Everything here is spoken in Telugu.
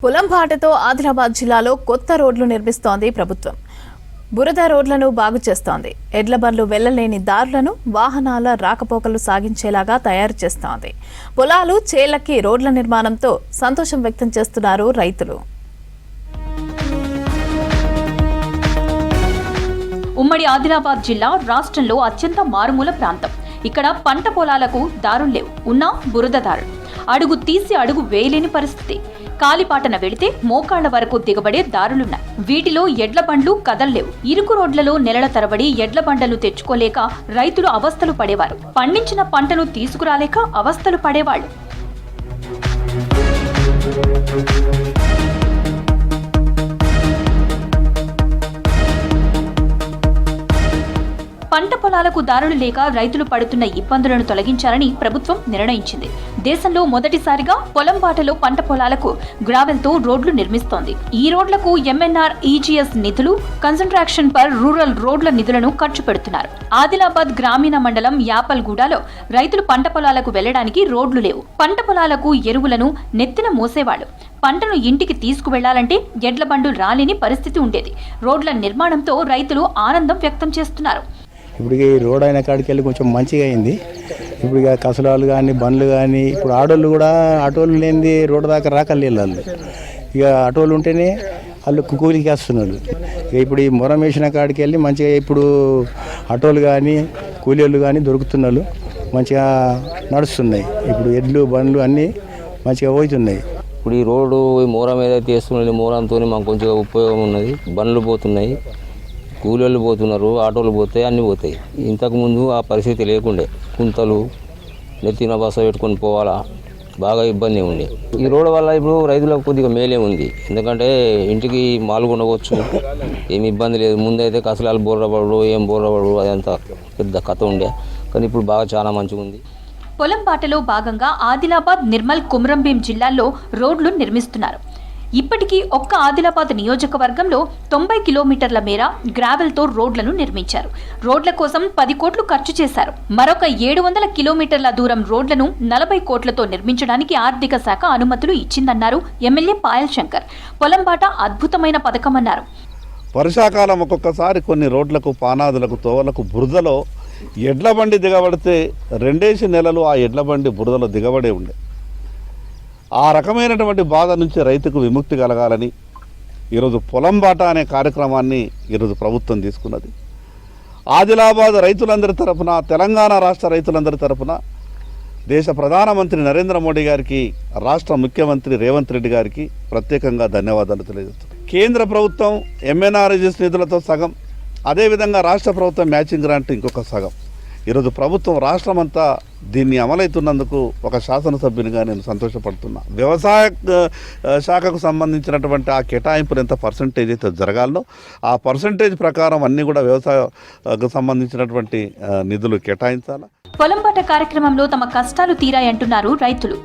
పొలంబాటతో ఆదిలాబాద్ జిల్లాలో కొత్త రోడ్లు నిర్మిస్తోంది ప్రభుత్వం. బురద రోడ్లను బాగు చేస్తోంది. ఎడ్ల బండ్లు వెళ్లలేని దారులను వాహనాల రాకపోకలు సాగించేలాగా తయారు చేస్తోంది. పొలాలు చేలకి రోడ్ల నిర్మాణంతో సంతోషం వ్యక్తం చేస్తున్నారు రైతులు. ఉమ్మడి ఆదిలాబాద్ జిల్లా రాష్ట్రంలో అత్యంత మారుమూల ప్రాంతం. ఇక్కడ పంట పొలాలకు దారులు లేవు, ఉన్నా బురద దారులు. అడుగు తీసి అడుగు వేయలేని పరిస్థితి. కాలిపాటన వెళితే మోకాళ్ల వరకు దిగబడే దారులున్నాయి. వీటిలో ఎడ్ల బండ్లు కదల్లేవు. ఇరుకు రోడ్లలో నెలల తరబడి ఎడ్ల బండ్లను తెచ్చుకోలేక రైతులు అవస్థలు పడేవారు. పండించిన పంటను తీసుకురాలేక అవస్థలు పడేవాళ్లు. పంట పొలాలకు దారులు లేక రైతులు పడుతున్న ఇబ్బందులను తొలగించాలని ప్రభుత్వం నిర్ణయించింది. దేశంలో మొదటిసారిగా పొలంబాటలో పంట పొలాలకు గ్రావెల్తో రోడ్లు నిర్మిస్తోంది. ఈ రోడ్లకు ఎంఎన్ఆర్ ఈజీఎస్ నిధులు, కన్సంట్రాక్షన్ పర్ రూరల్ రోడ్ల నిధులను ఖర్చు పెడుతున్నారు. ఆదిలాబాద్ గ్రామీణ మండలం యాపల్గూడలో రైతులు పంట పొలాలకు వెళ్లడానికి రోడ్లు లేవు. పంట పొలాలకు ఎరువులను నెత్తిన మోసేవాళ్లు. పంటను ఇంటికి తీసుకువెళ్లాలంటే ఎడ్ల బండు రాలేని పరిస్థితి ఉండేది. రోడ్ల నిర్మాణంతో రైతులు ఆనందం వ్యక్తం చేస్తున్నారు. ఇప్పుడు ఈ రోడ్ అయిన కాడికి వెళ్ళి కొంచెం మంచిగా అయింది. ఇప్పుడు ఇక కసలాలు కానీ బండ్లు కానీ ఇప్పుడు ఆటోళ్ళు కూడా ఆటోలు లేనిది రోడ్డు దాకా రాకలేదు. వాళ్ళు ఇక ఆటోలు ఉంటేనే వాళ్ళు కూలికి వేస్తున్నారు. ఇక ఇప్పుడు ఈ మొరం వేసిన కాడికి వెళ్ళి మంచిగా ఇప్పుడు ఆటోలు కానీ కూలీలు కానీ దొరుకుతున్నారు, మంచిగా నడుస్తున్నాయి. ఇప్పుడు ఎడ్లు బండ్లు అన్నీ మంచిగా పోతున్నాయి. ఇప్పుడు ఈ రోడ్డు మూరం ఏదైతే వేస్తున్నది, మూరంతో మాకు కొంచెం ఉపయోగం ఉన్నది. బండ్లు పోతున్నాయి, కూలీళ్ళు పోతున్నారు, ఆటోలు పోతాయి, అన్నీ పోతాయి. ఇంతకుముందు ఆ పరిస్థితి లేకుండే. కుంతలు నెత్తిన బస పెట్టుకొని పోవాలా, బాగా ఇబ్బంది ఉండే. ఈ రోడ్డు వల్ల ఇప్పుడు రైతులకు కొద్దిగా మేలే ఉంది. ఎందుకంటే ఇంటికి మాలు కొనవచ్చు, ఏమి ఇబ్బంది లేదు. ముందైతే కసలాలు బోర్రపడు, ఏం బోర్రపడు, అదంతా పెద్ద కథ ఉండే. కానీ ఇప్పుడు బాగా చాలా మంచిగా ఉంది. పొలంబాటలో భాగంగా ఆదిలాబాద్, నిర్మల్, కుమ్రంభీం జిల్లాల్లో రోడ్లు నిర్మిస్తున్నారు. ఇప్పటికీ ఒక్క ఆదిలాబాద్ నియోజకవర్గంలో 90 కిలోమీటర్ల మేర గ్రావెల్తో రోడ్లను నిర్మించారు. రోడ్ల కోసం 10 కోట్లు ఖర్చు చేశారు. మరొక 700 కిలోమీటర్ల దూరం రోడ్లను 40 కోట్లతో నిర్మించడానికి ఆర్థిక శాఖ అనుమతులు ఇచ్చిందన్నారు ఎమ్మెల్యే పాయల్ శంకర్. పొలంబాట అద్భుతమైన పథకమన్నారు. వర్షాకాలం ఒక్కొక్కసారి కొన్ని రోడ్లకు, పానాదులకు, తోవలకు బురదలో ఎడ్ల బండి దిగబడితే 2 నెలలు ఆ ఎడ్ల బండి బురదలో దిగబడే ఉండే. ఆ రకమైనటువంటి బాధ నుంచి రైతుకు విముక్తి కలగాలని ఈరోజు పొలంబాట అనే కార్యక్రమాన్ని ఈరోజు ప్రభుత్వం తీసుకున్నది. ఆదిలాబాద్ రైతులందరి తరఫున, తెలంగాణ రాష్ట్ర రైతులందరి తరఫున దేశ ప్రధానమంత్రి నరేంద్ర మోడీ గారికి, రాష్ట్ర ముఖ్యమంత్రి రేవంత్ రెడ్డి గారికి ప్రత్యేకంగా ధన్యవాదాలు తెలియజేస్తున్నాం. కేంద్ర ప్రభుత్వం ఎంఎన్ఆర్ఈజీఎస్ నిధులతో సగం, అదేవిధంగా రాష్ట్ర ప్రభుత్వం మ్యాచింగ్ గ్రాంట్ ఇంకొక సగం. ఈరోజు ప్రభుత్వం రాష్ట్రమంతా దీన్ని అమలవుతున్నందుకు ఒక శాసనసభ్యునిగా నేను సంతోషపడుతున్నా. వ్యవసాయ శాఖకు సంబంధించినటువంటి ఆ కేటాయింపులు ఎంత పర్సంటేజ్ అయితే జరగాలనో ఆ పర్సంటేజ్ ప్రకారం అన్నీ కూడా వ్యవసాయకు సంబంధించినటువంటి నిధులు కేటాయించాలి. పొలంబాట కార్యక్రమంలో తమ కష్టాలు తీరాయంటున్నారు రైతులు.